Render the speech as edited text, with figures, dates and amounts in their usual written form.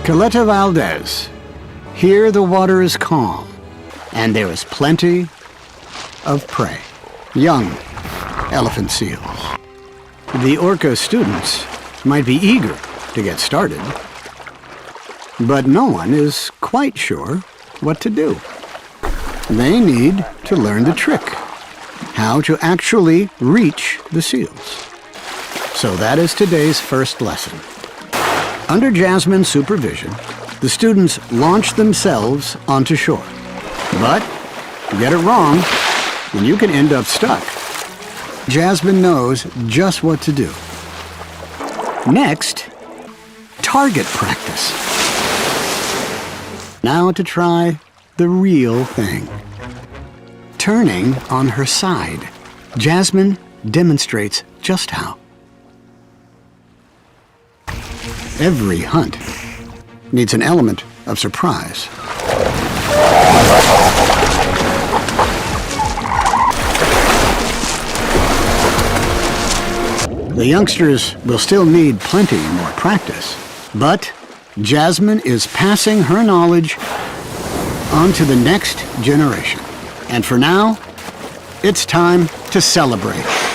Caleta Valdez. Here the water is calm, and there is plenty of prey. Young elephant seals. The Orca students might be eager to get started, but no one is quite sure what to do. They need to learn the trick, how to actually reach the seals. So that is today's first lesson. Under Jasmine's supervision, the students launch themselves onto shore. But get it wrong, and you can end up stuck. Jasmine knows just what to do. Next, target practice. Now to try the real thing. Turning on her side, Jasmine demonstrates just how. Every hunt needs an element of surprise. The youngsters will still need plenty more practice, but Jasmine is passing her knowledge on to the next generation. And for now, it's time to celebrate.